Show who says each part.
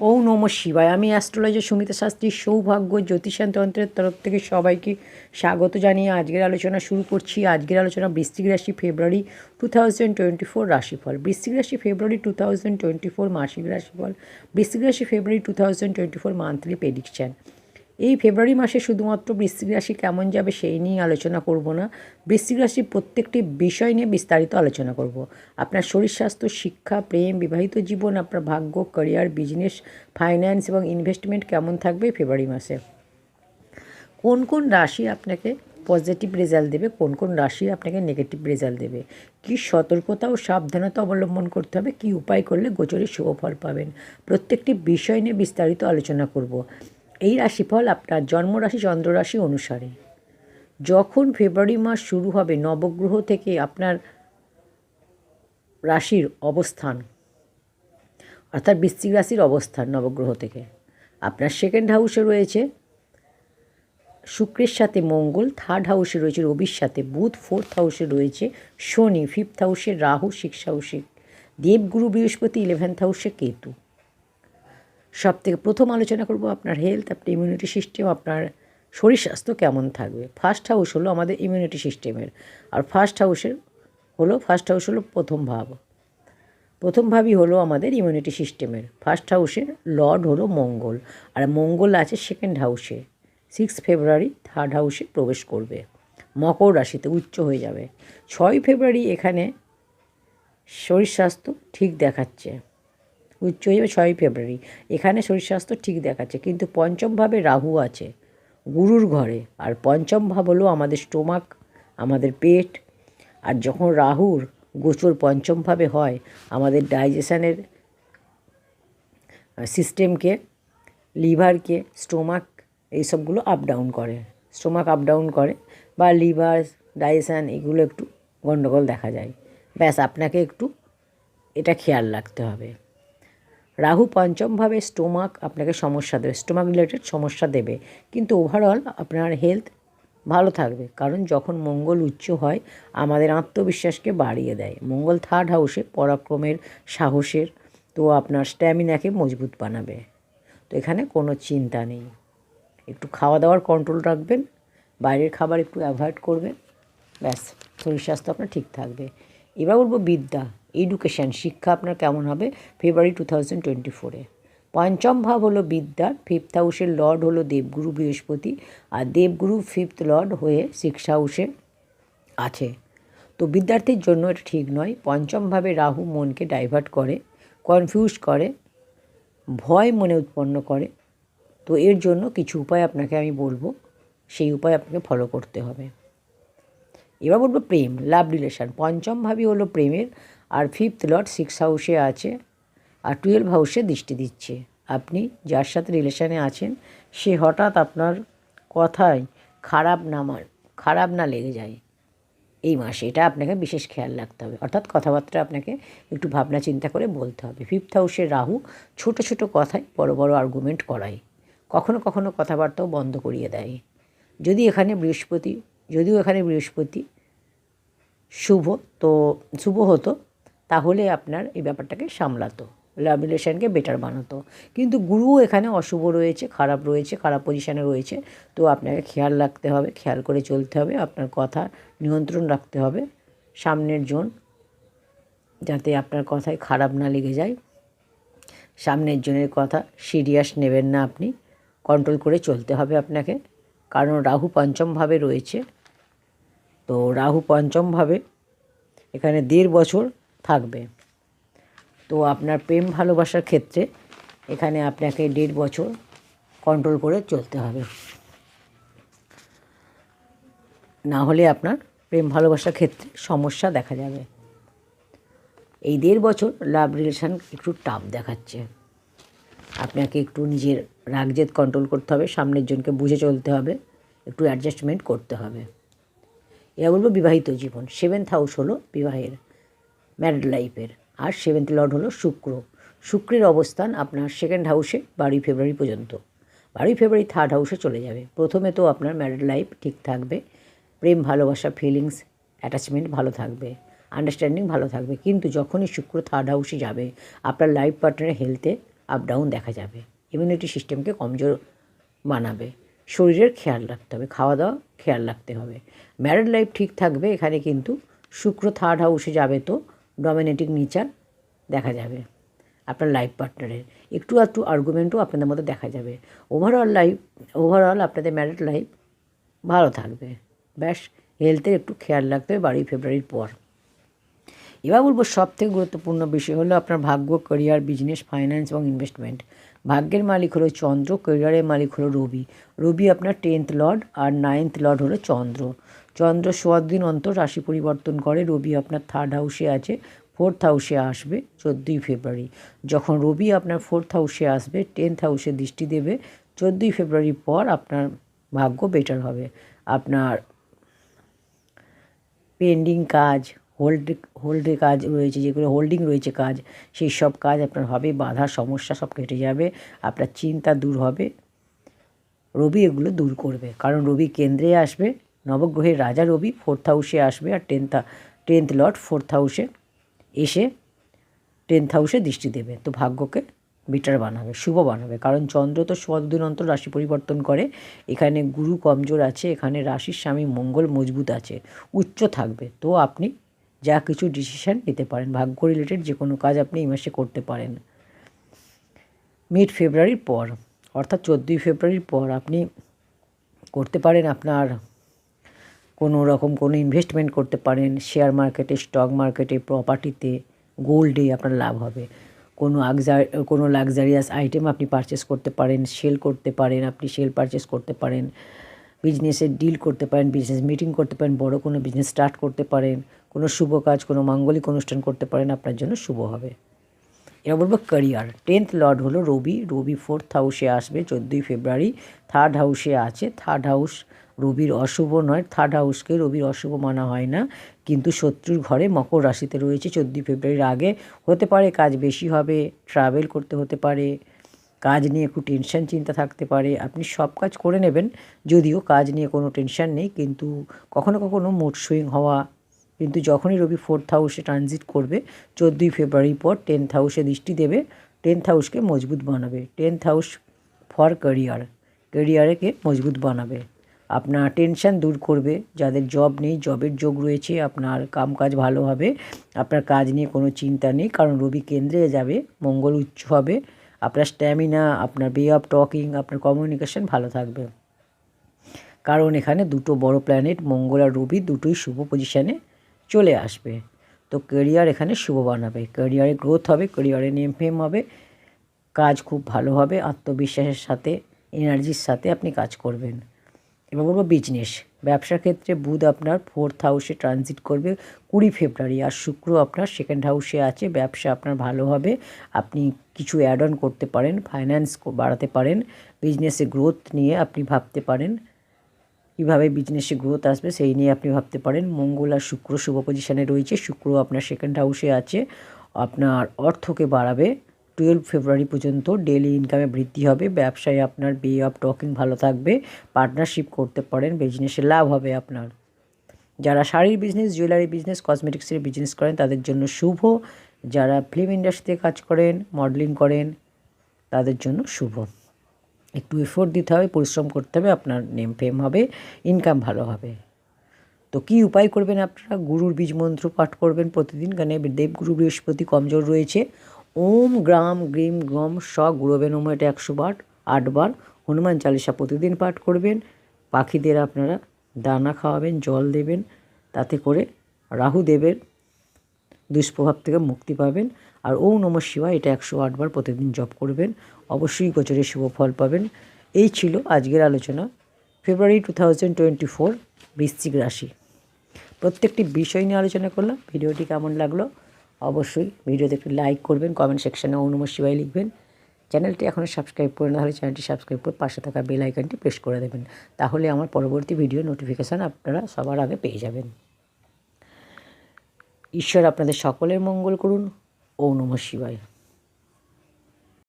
Speaker 1: ওম নমঃ শিবায়। আমি অ্যাস্ট্রোলজার সুমিতা শাস্ত্রী, সৌভাগ্য জ্যোতিষায়ন তন্ত্রের তরফ থেকে সবাইকে স্বাগত জানিয়ে আজকের আলোচনা শুরু করছি। আজকের আলোচনা বৃশ্চিক রাশি ফেব্রুয়ারি 2024 রাশিফল। বৃশ্চিক রাশি ফেব্রুয়ারি 2024 মাসিক রাশিফল। বৃশ্চিক রাশি ফেব্রুয়ারি 2024 মান্থলি প্রেডিকশান। এই ফেব্রুয়ারি মাসে শুধুমাত্র বৃশ্চিক রাশি কেমন যাবে সেই নিয়ে আলোচনা করব না, বৃশ্চিক রাশির প্রত্যেকটি বিষয় নিয়ে বিস্তারিত আলোচনা করব। আপনার শরীর স্বাস্থ্য, শিক্ষা, প্রেম, বিবাহিত জীবন, আপনার ভাগ্য, ক্যারিয়ার, বিজনেস, ফাইন্যান্স এবং ইনভেস্টমেন্ট কেমন থাকবে ফেব্রুয়ারি মাসে, কোন কোন রাশি আপনাকে পজিটিভ রেজাল্ট দেবে, কোন কোন রাশি আপনাকে নেগেটিভ রেজাল্ট দেবে, কী সতর্কতা ও সাবধানতা অবলম্বন করতে হবে, কী উপায় করলে গোচরে শুভ ফল পাবেন, প্রত্যেকটি বিষয় নিয়ে বিস্তারিত আলোচনা করব। এই রাশিফল আপনার জন্মরাশি চন্দ্ররাশি অনুসারে। যখন ফেব্রুয়ারি মাস শুরু হবে, নবগ্রহ থেকে আপনার রাশির অবস্থান, অর্থাৎ বৃশ্চিক রাশির অবস্থান নবগ্রহ থেকে আপনার সেকেন্ড হাউসে রয়েছে শুক্রের সাথে মঙ্গল, থার্ড হাউসে রয়েছে রবির সাথে বুধ, ফোর্থ হাউসে রয়েছে শনি, ফিফথ হাউসে রাহু, সিক্স হাউসে দেবগুরু বৃহস্পতি, 11th হাউসে কেতু। সব থেকে প্রথম আলোচনা করব আপনার হেলথ, আপনার ইমিউনিটি সিস্টেম, আপনার শরীর স্বাস্থ্য কেমন থাকবে। ফার্স্ট হাউস হলো আমাদের ইমিউনিটি সিস্টেমের, আর ফার্স্ট হাউস হলো প্রথম ভাব। প্রথম ভাবই হলো আমাদের ইমিউনিটি সিস্টেমের। ফার্স্ট হাউসের লর্ড হলো মঙ্গল, আর মঙ্গল আছে সেকেন্ড হাউসে। 6 ফেব্রুয়ারি থার্ড হাউসে প্রবেশ করবে, মকর রাশিতে উচ্চ হয়ে যাবে। 6 ফেব্রুয়ারি এখানে শরীর স্বাস্থ্য ঠিক দেখাচ্ছে, উচ্চ হয়ে যাবে 6 ফেব্রুয়ারি। এখানে শরীর স্বাস্থ্য ঠিক দেখাচ্ছে, কিন্তু পঞ্চম ভাবে রাহু আছে গুরুর ঘরে, আর পঞ্চম ভাব হলো আমাদের স্টোমাক, আমাদের পেট। আর যখন রাহুর গোচর পঞ্চমভাবে হয়, আমাদের ডাইজেশনের সিস্টেমকে, লিভারকে, স্টোমাক এইসবগুলো আপ ডাউন করে, স্টোমাক আপ ডাউন করে বা লিভার, ডাইজেশন এগুলো একটু গণ্ডগোল দেখা যায়। ব্যাস, আপনাকে একটু এটা খেয়াল রাখতে হবে। রাহু পঞ্চমভাবে স্টোমাক আপনাকে সমস্যা দেবে, স্টোমাক রিলেটেড সমস্যা দেবে, কিন্তু ওভারঅল আপনার হেলথ ভালো থাকবে। কারণ যখন মঙ্গল উচ্চ হয় আমাদের আত্মবিশ্বাসকে বাড়িয়ে দেয়। মঙ্গল থার্ড হাউসে পরাক্রমের, সাহসের, তো আপনার স্ট্যামিনাকে মজবুত বানাবে। তো এখানে কোনো চিন্তা নেই। একটু খাওয়া দাওয়ার কন্ট্রোল রাখবেন, বাইরের খাবার একটু অ্যাভয়েড করবেন, ব্যাস শরীর স্বাস্থ্য আপনার ঠিক থাকবে। এবার বলবো বিদ্যা, এডুকেশান, শিক্ষা আপনার কেমন হবে ফেব্রুয়ারি 2024-এ। পঞ্চম ভাব হলো বিদ্যার, ফিফথ হাউসের লর্ড হলো দেবগুরু বৃহস্পতি, আর দেবগুরু ফিফথ লর্ড হয়ে সিক্স হাউসে আছে। তো বিদ্যার্থীর জন্য এটা ঠিক নয়। পঞ্চমভাবে রাহু মনকে ডাইভার্ট করে, কনফিউজ করে, ভয় মনে উৎপন্ন করে। তো এর জন্য কিছু উপায় আপনাকে আমি বলবো, সেই উপায় আপনাকে ফলো করতে হবে। এবার বলবো প্রেম, লাভ রিলেশান। পঞ্চম ভাবই হলো প্রেমের, আর ফিফথ লর্ড সিক্স হাউসে আছে, আর 12 হাউসে দৃষ্টি দিচ্ছে। আপনি যার সাথে রিলেশানে আছেন সে হঠাৎ আপনার কথায় খারাপ না লেগে যায় এই মাসে, এটা আপনাকে বিশেষ খেয়াল রাখতে হবে। অর্থাৎ কথাবার্তা আপনাকে একটু ভাবনা চিন্তা করে বলতে হবে। ফিফথ হাউসের রাহু ছোট ছোট কথায় বড় বড় আর্গুমেন্ট করায়, কখনো কখনো কথাবার্তাও বন্ধ করিয়ে দেয়। যদিও এখানে বৃহস্পতি শুভ হতো, তাহলে আপনার এই ব্যাপারটাকে সামলাতো, লাভ রিলেশনকে বেটার বানাতো। কিন্তু গুরুও এখানে অশুভ রয়েছে, খারাপ পজিশানে রয়েছে। তো আপনাকে খেয়াল রাখতে হবে, খেয়াল করে চলতে হবে, আপনার কথা নিয়ন্ত্রণ রাখতে হবে সামনের জন, যাতে আপনার কথায় খারাপ না লেগে যায়। সামনের জনের কথা সিরিয়াস নেবেন না, আপনি কন্ট্রোল করে চলতে হবে আপনাকে। কারণ রাহু পঞ্চমভাবে রয়েছে, তো রাহু পঞ্চমভাবে এখানে 1.5 বছর থাকবে। তো আপনার প্রেম ভালোবাসার ক্ষেত্রে এখানে আপনাকে 1.5 বছর কন্ট্রোল করে চলতে হবে, না হলে আপনার প্রেম ভালোবাসার ক্ষেত্রে সমস্যা দেখা যাবে। এই 1.5 বছর লাভ রিলেশান একটু টাফ দেখাচ্ছে। আপনাকে একটু নিজের রাগ জেদ কন্ট্রোল করতে হবে, সামনের জনকে বুঝে চলতে হবে, একটু অ্যাডজাস্টমেন্ট করতে হবে। এরা বলবো বিবাহিত জীবন। 7th হাউস হলো বিবাহের, ম্যারিড লাইফের, আর 7th লর্ড হলো শুক্রের অবস্থান আপনার সেকেন্ড হাউসে 12 ফেব্রুয়ারি পর্যন্ত। 12 ফেব্রুয়ারি থার্ড হাউসে চলে যাবে। প্রথমে তো আপনার ম্যারিড লাইফ ঠিক থাকবে, প্রেম ভালোবাসা, ফিলিংস, অ্যাটাচমেন্ট ভালো থাকবে, আন্ডারস্ট্যান্ডিং ভালো থাকবে। কিন্তু যখনই শুক্র থার্ড হাউসে যাবে আপনার লাইফ পার্টনারের হেলথে আপ ডাউন দেখা যাবে। ইমিউনিটি সিস্টেমকে কমজোর বানাবে। শরীরের খেয়াল রাখতে হবে, খাওয়া দাওয়া খেয়াল রাখতে হবে। ম্যারিড লাইফ ঠিক থাকবে, এখানে কিন্তু শুক্র থার্ড হাউসে যাবে, তো ডমিনেটিং নেচার দেখা যাবে আপনার লাইফ পার্টনারের। একটু একটু আর্গুমেন্টও আপনাদের মধ্যে দেখা যাবে। ওভারঅল আপনাদের ম্যারিড লাইফ ভালো থাকবে। ব্যাস হেলথের একটু খেয়াল রাখতে হবে 12 ফেব্রুয়ারির পর। এবার বলবো সবথেকে গুরুত্বপূর্ণ বিষয় হলো আপনার ভাগ্য, ক্যারিয়ার, বিজনেস, ফাইন্যান্স এবং ইনভেস্টমেন্ট। ভাগ্যের মালিক হলো চন্দ্র, ক্যারিয়ারের মালিক হলো রবি। রবি আপনার 10th লর্ড আর 9th লর্ড হলো চন্দ্র। চন্দ্র 16 দিন অন্তর রাশি পরিবর্তন করে। রবি আপনার থার্ড হাউসে আছে, 4th হাউসে আসবে 14ই ফেব্রুয়ারি। যখন রবি আপনার 4th হাউসে আসবে, 10th হাউসে দৃষ্টি দেবে, 14ই ফেব্রুয়ারির পর আপনার ভাগ্য বেটার হবে। আপনার পেন্ডিং কাজ, হোল্ডে কাজ রয়েছে, যেগুলো হোল্ডিং রয়েছে কাজ, সেই সব কাজ আপনার হবে। বাধা সমস্যা সব কেটে যাবে, আপনার চিন্তা দূর হবে। রবি এগুলো দূর করবে, কারণ রবি কেন্দ্রে আসবে, নবগ্রহের রাজা রবি 4th হাউসে আসবে, আর 10th লর্ড 4th হাউসে এসে 10th হাউসে দৃষ্টি দেবে। তো ভাগ্যকে বেটার বানাবে, শুভ বানাবে। কারণ চন্দ্র তো 16 দিন অন্তর রাশি পরিবর্তন করে। এখানে গুরু কমজোর আছে, এখানে রাশির স্বামী মঙ্গল মজবুত আছে, উচ্চ থাকবে। তো আপনি যা কিছু ডিসিশান নিতে পারেন, ভাগ্য রিলেটেড যে কোনো কাজ আপনি এই মাসে করতে পারেন। মিড ফেব্রুয়ারির পর অর্থাৎ 14ই ফেব্রুয়ারির পর আপনি করতে পারেন আপনার কোনো রকম কোনো ইনভেস্টমেন্ট করতে পারেন। শেয়ার মার্কেটে, স্টক মার্কেটে, প্রপার্টিতে, গোল্ডে আপনার লাভ হবে। কোনো লাক্সারিয়াস আইটেম আপনি পারচেস করতে পারেন, সেল করতে পারেন, আপনি সেল পারচেস করতে পারেন, বিজনেসের ডিল করতে পারেন, বিজনেস মিটিং করতে পারেন, বড় কোনো বিজনেস স্টার্ট করতে পারেন, কোনো শুভ কাজ, কোনো মাঙ্গলিক অনুষ্ঠান করতে পারেন, আপনার জন্য শুভ হবে। এবার বলবো ক্যারিয়ার। 10th লর্ড হলো রবি। রবি 4th হাউসে আসবে 14ই ফেব্রুয়ারি, থার্ড হাউসে আছে। থার্ড হাউস রবির অশুভ নয়, থার্ড হাউসকে রবির অশুভ মানা হয় না, কিন্তু শত্রুর ঘরে মকর রাশিতে রয়েছে। 14ই ফেব্রুয়ারির আগে হতে পারে কাজ বেশি হবে, ট্রাভেল করতে হতে পারে, কাজ নিয়ে একটু টেনশন চিন্তা থাকতে পারে। আপনি সব কাজ করে নেবেন, যদিও কাজ নিয়ে কোনো টেনশন নেই, কিন্তু কখনো কখনো মুড সুইং হওয়া। কিন্তু যখনই রবি 4th হাউসে ট্রানজিট করবে 14ই ফেব্রুয়ারির পর 10th হাউসে দৃষ্টি দেবে, 10th হাউসকে মজবুত বানাবে। 10th হাউস ফর ক্যারিয়ারকে মজবুত বানাবে, আপনার টেনশন দূর করবে। যাদের জব নেই, জবের যোগ রয়েছে, আপনার কাজ ভালো হবে, আপনার কাজ নিয়ে কোনো চিন্তা নেই, কারণ রবি কেন্দ্রে যাবে, মঙ্গল উচ্চ হবে, আপনার স্ট্যামিনা, আপনার ওয়ে অফ টকিং, আপনার কমিউনিকেশন ভালো থাকবে। কারণ এখানে দুটো বড় প্ল্যানেট মঙ্গল আর রবি দুটোই শুভ পজিশানে চলে আসবে। তো ক্যারিয়ার এখানে শুভ বানাবে, ক্যারিয়ারে গ্রোথ হবে, ক্যারিয়ারে নেম ফেম হবে, কাজ খুব ভালো হবে, আত্মবিশ্বাসের সাথে, এনার্জির সাথে আপনি কাজ করবেন। এবার বলবো বিজনেস। ব্যবসার ক্ষেত্রে বুধ আপনার 4th হাউসে ট্রানজিট করবে 20 ফেব্রুয়ারি, আর শুক্র আপনার 2nd হাউসে আছে। ব্যবসা আপনার ভালো হবে, আপনি কিছু অ্যাড অন করতে পারেন, ফাইন্যান্স বাড়াতে পারেন, বিজনেসে গ্রোথ নিয়ে আপনি ভাবতে পারেন, কীভাবে বিজনেসে গ্রোথ আসবে সেই নিয়ে আপনি ভাবতে পারেন। মঙ্গল আর শুক্র শুভ পজিশানে রয়েছে, শুক্র আপনার 2nd হাউসে আছে, আপনার অর্থকে বাড়াবে। 12 ফেব্রুয়ারি পর্যন্ত ডেলি ইনকামে বৃদ্ধি হবে, ব্যবসায় আপনার ওয়ে অফ টকিং ভালো থাকবে, পার্টনারশিপ করতে পারেন, বিজনেসে লাভ হবে আপনার। যারা শাড়ির বিজনেস, জুয়েলারি বিজনেস, কসমেটিক্সের বিজনেস করেন তাদের জন্য শুভ। যারা ফিল্ম ইন্ডাস্ট্রিতে কাজ করেন, মডেলিং করেন, তাদের জন্য শুভ। একটু এফোর্ট দিতে হবে, পরিশ্রম করতে হবে, আপনার নেম ফেম হবে, ইনকাম ভালো হবে। তো কী উপায় করবেন আপনারা? গুরুর বীজ মন্ত্র পাঠ করবেন প্রতিদিন, কারণ দেবগুরু বৃহস্পতি কমজোর রয়েছে। ওম গ্রাম গ্রিম গ্রম স গুরবে নমঃ, এটা 108 বার। হনুমান চালিসা প্রতিদিন পাঠ করবেন। পাখিদের আপনারা দানা খাওয়াবেন, জল দেবেন, তাতে করে রাহুদেবের দুষ্প্রভাব থেকে মুক্তি পাবেন। আর ওম নমঃ শিবায়, এটা 108 বার প্রতিদিন জপ করবেন, অবশ্যই গোচরে শুভ ফল পাবেন। এই ছিল আজকের আলোচনা। ফেব্রুয়ারি 2024 বৃশ্চিক রাশি, প্রত্যেকটি বিষয় নিয়ে আলোচনা করলাম। ভিডিওটি কেমন লাগলো অবশ্যই ভিডিওতে একটু লাইক করবেন, কমেন্ট সেকশানে ওম নমঃ শিবায় লিখবেন। চ্যানেলটি এখনও সাবস্ক্রাইব করে না হলে চ্যানেলটি সাবস্ক্রাইব করে পাশে থাকা বেল আইকনটি প্রেস করে দেবেন, তাহলে আমার পরবর্তী ভিডিও নোটিফিকেশান আপনারা সবার আগে পেয়ে যাবেন। ঈশ্বর আপনাদের সকলের মঙ্গল করুন। ওম নমঃ শিবায়।